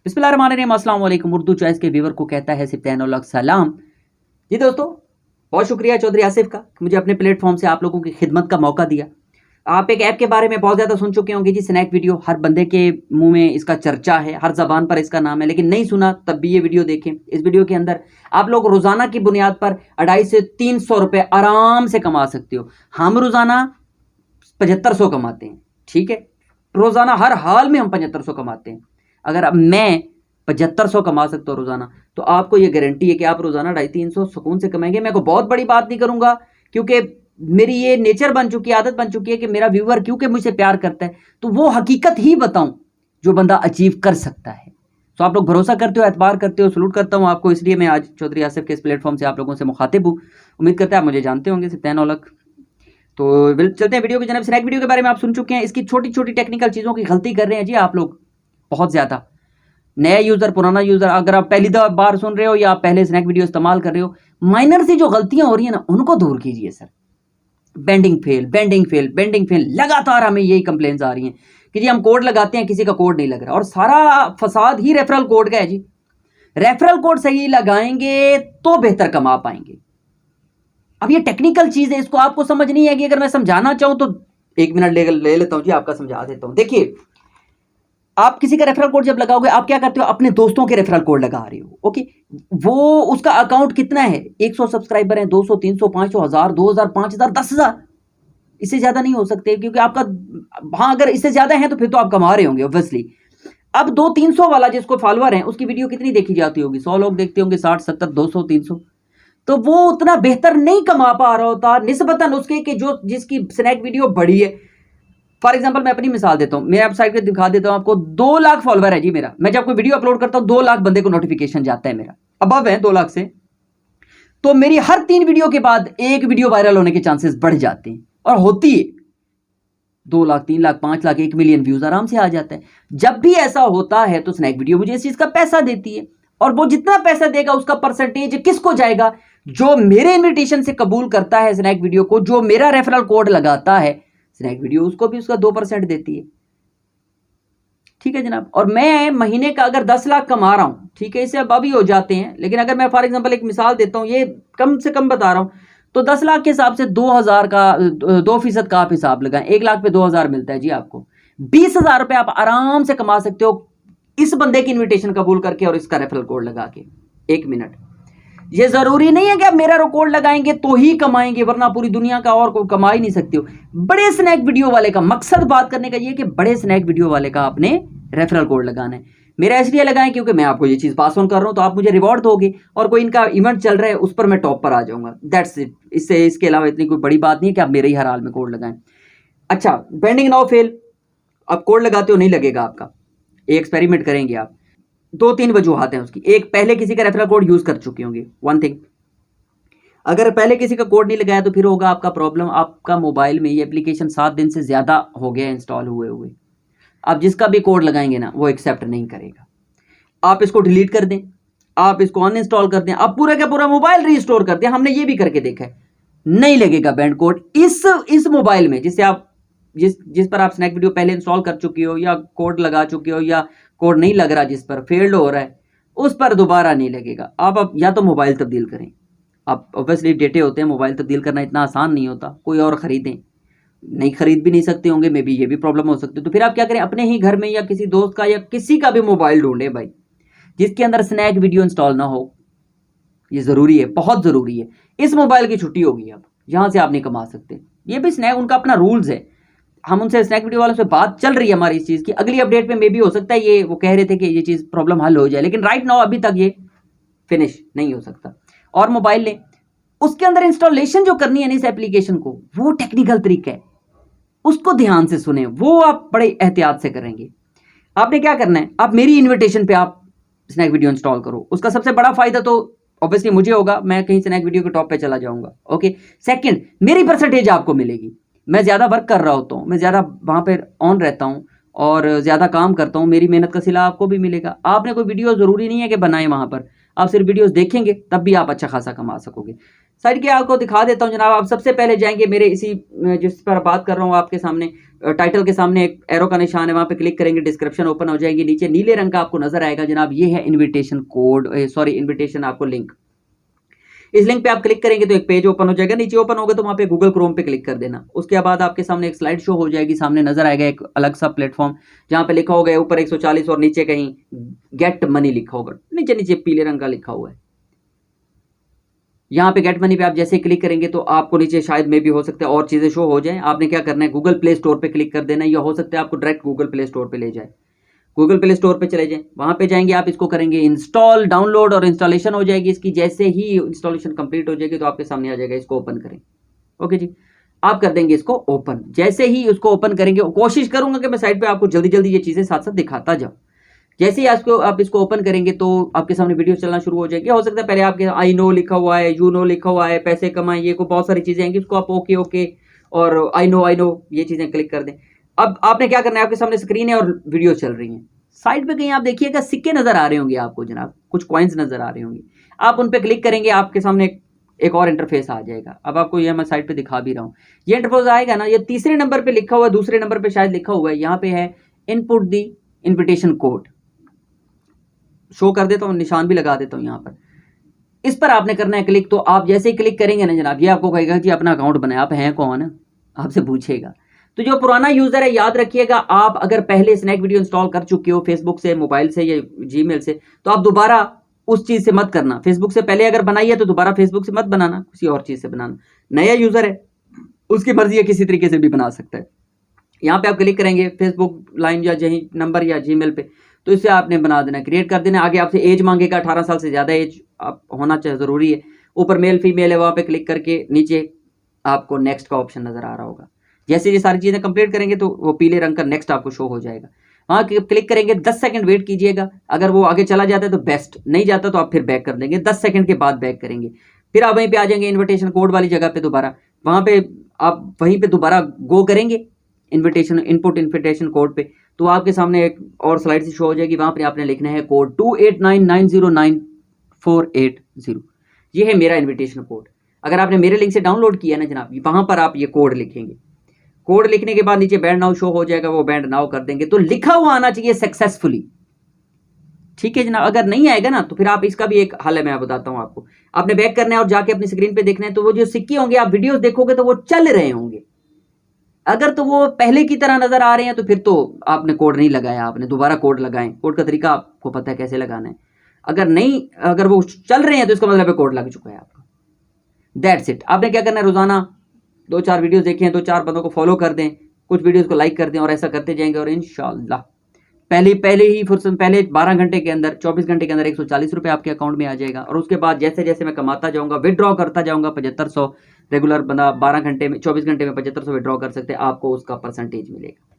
बिस्मिल्लाहिर्रहमानिर्रहीम, अस्सलाम वालेकुम। उर्दू चॉइस के व्यूवर को कहता है सिफ्तानुल सलाम। जी दोस्तों, बहुत शुक्रिया चौधरी आसिफ का कि मुझे अपने प्लेटफॉर्म से आप लोगों की खिदमत का मौका दिया। आप एक ऐप के बारे में बहुत ज़्यादा सुन चुके होंगे जी, स्नैक वीडियो। हर बंदे के मुंह में इसका चर्चा है, हर जबान पर इसका नाम है, लेकिन नहीं सुना तब भी ये वीडियो देखें। इस वीडियो के अंदर आप लोग रोज़ाना की बुनियाद पर 250 से 300 रुपये आराम से कमा सकते हो। हम रोज़ाना 7500 कमाते हैं, ठीक है। रोज़ाना हर हाल में हम 7500 कमाते हैं। अगर अब मैं 7500 कमा सकता हूँ रोज़ाना, तो आपको ये गारंटी है कि आप रोज़ाना 250-300 सुकून से कमाएंगे। मैं कोई बहुत बड़ी बात नहीं करूँगा, क्योंकि मेरी ये नेचर बन चुकी है, आदत बन चुकी है कि मेरा व्यूअर क्योंकि मुझसे प्यार करता है, तो वो हकीकत ही बताऊं जो बंदा अचीव कर सकता है। तो आप लोग भरोसा करते हो, एतबार करते हो, सलूट करता हूँ आपको। इसलिए मैं आज चौधरी आसिफ के इस प्लेटफॉर्म से आप लोगों से मुखातिब हूँ। उम्मीद करते हैं आप मुझे जानते होंगे, सिफ्तान औलख। तो चलते हैं वीडियो की जनाब। स्नैक वीडियो के बारे में आप सुन चुके हैं, इसकी छोटी छोटी टेक्निकल चीज़ों की गलती कर रहे हैं जी आप लोग बहुत ज़्यादा। नया यूज़र, पुराना यूज़र, अगर आप पहली बार सुन रहे हो या आप पहले स्नैक वीडियो इस्तेमाल कर रहे हो, माइनर सी जो गलतियां हो रही है ना, उनको दूर कीजिए sir. Bending fail, bending fail, bending fail, लगातार हमें यही कंप्लेंट्स आ रही हैं कि जी हम कोड लगाते हैं, किसी का कोड नहीं लग रहा, और सारा फसाद ही रेफरल कोड का है जी। रेफरल कोड सही लगाएंगे तो बेहतर कमा पाएंगे। अब ये टेक्निकल चीज़ है, इसको आपको समझ नहीं है कि अगर मैं समझाना चाहूं तो 1 मिनट ले लेता हूं जी, आपका समझा देता हूं। देखिए, आप किसी का रेफरल कोड जब लगाओगे, आप क्या करते हो, अपने दोस्तों के रेफरल कोड लगा रहे हो, ओके। वो उसका अकाउंट कितना है, 100 सब्सक्राइबर है, 200, 300, 500, 1000, 2000, 5000, 10,000, इससे ज्यादा नहीं हो सकते, क्योंकि आपका, हाँ अगर इससे ज्यादा है तो फिर तो आप कमा रहे होंगे ऑब्वियसली। अब 200-300 वाला जिसको फॉलोअर है, उसकी वीडियो कितनी देखी जाती होगी, 100 लोग देखते होंगे, 60, 70, 200, 300, तो वो उतना बेहतर नहीं कमा पा रहा होता निस्बतन उसके कि जो जिसकी स्नैक वीडियो बड़ी है। फॉर एग्जाम्पल मैं अपनी मिसाल देता हूँ, मैं आप साइड पे दिखा देता हूँ आपको। 2 लाख फॉलोअर है जी मेरा। मैं जब कोई वीडियो अपलोड करता हूँ, 2 लाख बंदे को नोटिफिकेशन जाता है मेरा, अबव है 2 लाख से। तो मेरी हर 3 वीडियो के बाद एक वीडियो वायरल होने के चांसेस बढ़ जाते हैं, और होती है 2 लाख, 3 लाख, 5 लाख, 1 मिलियन व्यूज आराम से आ जाता है। जब भी ऐसा होता है तो स्नैक वीडियो मुझे इस चीज का पैसा देती है, और वो जितना पैसा देगा उसका परसेंटेज किसको जाएगा, जो मेरे इन्विटेशन से कबूल करता है स्नैक वीडियो को, जो मेरा रेफरल कोड लगाता है, स्नैक वीडियो उसको भी उसका 2% देती है, ठीक है जनाब। और मैं महीने का अगर 10 लाख कमा रहा हूं, ठीक है, इससे अब अभी हो जाते हैं, लेकिन अगर मैं फॉर एग्जांपल एक मिसाल देता हूं, ये कम से कम बता रहा हूं, तो 10 लाख के हिसाब से 2000 का 2% का आप हिसाब लगाएं, 1 लाख पे 2000 मिलता है जी आपको। 20,000 रुपए आप आराम से कमा सकते हो इस बंदे की इन्विटेशन कबूल करके और इसका रेफरल कोड लगा के। 1 मिनट, ये जरूरी नहीं है कि आप मेरा कोड लगाएंगे तो ही कमाएंगे, वरना पूरी दुनिया का और कोई कमा ही नहीं सकते हो। बड़े स्नैक वीडियो वाले का मकसद बात करने का ये कि बड़े स्नैक वीडियो वाले का आपने रेफरल कोड लगाना है। मेरा इसलिए लगाएं क्योंकि मैं आपको ये चीज पास ऑन कर रहा हूं, तो आप मुझे रिवॉर्ड दोगे, और कोई इनका इवेंट चल रहा है उस पर मैं टॉप पर आ जाऊंगा, दैट्स इट। इससे इसके अलावा इतनी कोई बड़ी बात नहीं है कि आप मेरे ही हर हाल में कोड लगाएं। अच्छा, बेंडिंग नाउ फेल, आप कोड लगाते हो नहीं लगेगा आपका, एक एक्सपेरिमेंट करेंगे आप। 2-3 वजूहात हैं उसकी। एक, पहले किसी का रेफरल कोड यूज कर चुके होंगे, वन थिंग। अगर पहले किसी का कोड नहीं लगाया तो फिर होगा आपका प्रॉब्लम, आपका मोबाइल में ये एप्लीकेशन 7 दिन से ज्यादा हो गया इंस्टॉल हुए हुए। आप जिसका भी कोड लगाएंगे ना, वो एक्सेप्ट नहीं करेगा। आप इसको डिलीट कर दें, आप इसको अनइंस्टॉल कर दें, आप पूरा का पूरा मोबाइल रीस्टोर कर दें, हमने ये भी करके देखा है, नहीं लगेगा बैंड कोड इस मोबाइल में जिससे आप जिस पर आप स्नैक वीडियो पहले इंस्टॉल कर चुकी हो, या कोड लगा चुकी हो, या कोड नहीं लग रहा, जिस पर फेल्ड हो रहा है, उस पर दोबारा नहीं लगेगा। आप या तो मोबाइल तब्दील करें। आप ऑब्वियसली डेटे होते हैं, मोबाइल तब्दील करना इतना आसान नहीं होता, कोई और खरीदें, नहीं खरीद भी नहीं सकते होंगे, मे बी ये भी प्रॉब्लम हो सकती है। तो फिर आप क्या करें, अपने ही घर में या किसी दोस्त का या किसी का भी मोबाइल ढूंढे भाई, जिसके अंदर स्नैक वीडियो इंस्टॉल ना हो। ये जरूरी है, बहुत जरूरी है। इस मोबाइल की छुट्टी होगी, अब यहां से आप नहीं कमा सकते। ये भी स्नैक, उनका अपना रूल्स है। हम उनसे स्नैक वीडियो वालों से बात चल रही है हमारी इस चीज की, अगली अपडेट में मे भी हो सकता है ये वो कह रहे थे कि ये चीज प्रॉब्लम हल हो जाए, लेकिन राइट नाउ अभी तक ये फिनिश नहीं हो सकता। और मोबाइल लें, उसके अंदर इंस्टॉलेशन जो करनी है ना इस एप्लीकेशन को, वो टेक्निकल तरीका है, उसको ध्यान से सुने, वो आप बड़े एहतियात से करेंगे। आपने क्या करना है, आप मेरी इन्विटेशन पे आप स्नैक वीडियो इंस्टॉल करो। उसका सबसे बड़ा फायदा तो ऑब्वियसली मुझे होगा, मैं कहीं स्नैक वीडियो के टॉप पे चला जाऊंगा, ओके। सेकंड, मेरी परसेंटेज आपको मिलेगी। मैं ज़्यादा वर्क कर रहा होता हूँ, मैं ज़्यादा वहाँ पर ऑन रहता हूँ और ज़्यादा काम करता हूँ, मेरी मेहनत का सिला आपको भी मिलेगा। आपने कोई वीडियो ज़रूरी नहीं है कि बनाएं वहाँ पर, आप सिर्फ वीडियोस देखेंगे तब भी आप अच्छा खासा कमा सकोगे। साइड के आपको दिखा देता हूँ जनाब। आप सबसे पहले जाएंगे मेरे इसी जिस पर बात कर रहा हूँ आपके सामने, टाइटल के सामने एक एरो का निशान है, वहां पे क्लिक करेंगे, डिस्क्रिप्शन ओपन हो जाएगी। नीचे नीले रंग का आपको नजर आएगा जनाब, ये है इन्विटेशन कोड, सॉरी इन्विटेशन आपको लिंक। इस लिंक पे आप क्लिक करेंगे तो एक पेज ओपन हो जाएगा। नीचे ओपन होगा तो वहां पे गूगल क्रोम पे क्लिक कर देना। उसके बाद आपके सामने एक स्लाइड शो हो जाएगी, सामने नजर आएगा एक अलग सा प्लेटफॉर्म जहां पे लिखा होगा ऊपर 140 और नीचे कहीं गेट मनी लिखा होगा, नीचे नीचे पीले रंग का लिखा हुआ है। यहाँ पे गेट मनी पे आप जैसे क्लिक करेंगे तो आपको नीचे शायद में भी हो सकता है और चीजें शो हो जाए। आपने क्या करना है, गूगल प्ले स्टोर पे क्लिक कर देना, या हो सकता है आपको डायरेक्ट गूगल प्ले स्टोर पे ले जाए। गूगल प्ले स्टोर पे चले जाएं, वहां पे जाएंगे आप, इसको करेंगे इंस्टॉल, डाउनलोड और इंस्टॉलेशन हो जाएगी इसकी। जैसे ही इंस्टॉलेशन कंप्लीट हो जाएगी तो आपके सामने आ जाएगा, इसको ओपन करें। ओके जी, आप कर देंगे इसको ओपन। जैसे ही उसको ओपन करेंगे, कोशिश करूंगा कि मैं साइड पे आपको जल्दी जल्दी ये चीजें साथ साथ दिखाता जाऊं। जैसे ही आप इसको ओपन करेंगे तो आपके सामने वीडियो चलना शुरू हो जाएगी। हो सकता है पहले आपके आई नो लिखा हुआ है, यू नो लिखा हुआ है, पैसे कमाएं, ये को बहुत सारी चीजें आएंगी, उसको आप ओके ओके और आई नो ये चीजें क्लिक कर दें। अब आपने क्या करना है, आपके सामने स्क्रीन है और वीडियो चल रही है। साइड पे कहीं आप देखिएगा सिक्के नजर आ रहे होंगे आपको जनाब, कुछ कॉइन्स नजर आ रहे होंगे। आप उन पे क्लिक करेंगे, आपके सामने एक और इंटरफेस आ जाएगा। अब आपको ये मैं साइड पे दिखा भी रहा हूँ, ये इंटरफेस आएगा ना, ये तीसरे नंबर पे लिखा हुआ है, दूसरे नंबर पे शायद लिखा हुआ है, यहाँ पे है इनपुट दी इन्विटेशन कोड। शो कर देता हूँ, निशान भी लगा देता हूँ यहाँ पर। इस पर आपने करना है क्लिक। तो आप जैसे ही क्लिक करेंगे ना जनाब, ये आपको कहेगा कि अपना अकाउंट बनाए, आप हैं कौन, आपसे पूछेगा। तो जो पुराना यूजर है, याद रखिएगा, आप अगर पहले स्नैक वीडियो इंस्टॉल कर चुके हो फेसबुक से, मोबाइल से या जीमेल से, तो आप दोबारा उस चीज से मत करना। फेसबुक से पहले अगर बनाई है तो दोबारा फेसबुक से मत बनाना, किसी और चीज से बनाना। नया यूजर है, उसकी मर्जी है, किसी तरीके से भी बना सकता है। यहाँ पे आप क्लिक करेंगे फेसबुक लाइन या नंबर या जीमेल पे, तो इससे आपने बना देना, क्रिएट कर देना। आगे आपसे एज मांगेगा, 18 साल से ज्यादा एज आप होना चाहिए, जरूरी है। ऊपर मेल फीमेल है, वहां पे क्लिक करके नीचे आपको नेक्स्ट का ऑप्शन नजर आ रहा होगा। जैसे ये सारी चीजें कंप्लीट करेंगे तो वो पीले रंग का नेक्स्ट आपको शो हो जाएगा। वहां क्लिक करेंगे, 10 सेकंड वेट कीजिएगा। अगर वो आगे चला जाता है तो बेस्ट, नहीं जाता तो आप फिर बैक कर देंगे, 10 सेकंड के बाद बैक करेंगे। फिर आप वहीं पे आ जाएंगे इन्विटेशन कोड वाली जगह पे दोबारा, वहां पे आप वहीं पे दोबारा गो करेंगे इन्विटेशन इनपुट इन्विटेशन कोड पे, तो आपके सामने एक और स्लाइड से शो हो जाएगी। वहां पे आपने लिखना है कोड 2899099480। ये है मेरा इन्विटेशन कोड। अगर आपने मेरे लिंक से डाउनलोड किया ना जनाब, वहां पर आप ये कोड लिखेंगे। कोड लिखने के बाद नीचे बैंड नाउ शो हो जाएगा, वो बैंड नाउ कर देंगे तो लिखा हुआ आना चाहिए सक्सेसफुली। ठीक है जनाब, अगर नहीं आएगा ना तो फिर आप इसका भी एक हल है, मैं बताता हूं आपको। आपने बैक करना है और जाके अपनी स्क्रीन पे देखना है, तो वो जो सिक्के होंगे आप वीडियोस देखोगे तो वो चल रहे होंगे। अगर तो वो पहले की तरह नजर आ रहे हैं तो फिर तो आपने कोड नहीं लगाया, आपने दोबारा कोड लगाएं। कोड का तरीका आपको पता है कैसे लगाना है। अगर वो चल रहे हैं तो इसका मतलब है कोड लग चुका है आपका। That's it. आपने क्या करना है, रोजाना 2-4 वीडियोस देखें, 2-4 बंदों को फॉलो कर दें, कुछ वीडियोस को लाइक कर दें, और ऐसा करते जाएंगे और इंशाल्लाह पहले 12 घंटे के अंदर, 24 घंटे के अंदर 140 रुपये आपके अकाउंट में आ जाएगा। और उसके बाद जैसे जैसे मैं कमाता जाऊंगा, विदड्रॉ करता जाऊंगा 7500 रेगुलर बंदा 12 घंटे में, 24 घंटे में 7500 विदड्रॉ कर सकते हैं, आपको उसका परसेंटेज मिलेगा।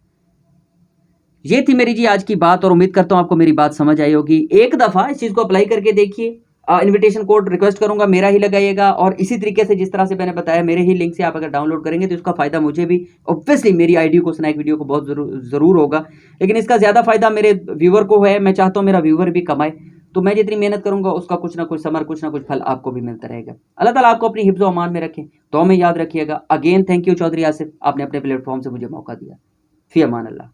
ये थी मेरी जी आज की बात, और उम्मीद करता हूं आपको मेरी बात समझ आई होगी। एक दफा इस चीज को अप्लाई करके देखिए। इन्विटेशन कोड रिक्वेस्ट करूंगा मेरा ही लगाइएगा, और इसी तरीके से जिस तरह से मैंने बताया मेरे ही लिंक से आप अगर डाउनलोड करेंगे तो इसका फायदा मुझे भी, ऑब्वियसली मेरी आईडी को, स्नैक वीडियो को बहुत जरूर होगा, लेकिन इसका ज्यादा फायदा मेरे व्यूअर को है। मैं चाहता हूं मेरा व्यूअर भी कमाए, तो मैं जितनी मेहनत करूंगा उसका कुछ ना कुछ समर, कुछ ना कुछ फल आपको भी मिलता रहेगा। अल्लाह ताला आपको अपनी हिफ्ज़ व अमान में रखें, तो हमें याद रखिएगा। Again thank you Chaudhary Asif, आपने अपने प्लेटफॉर्म से मुझे मौका दिया। फी अमान अल्लाह।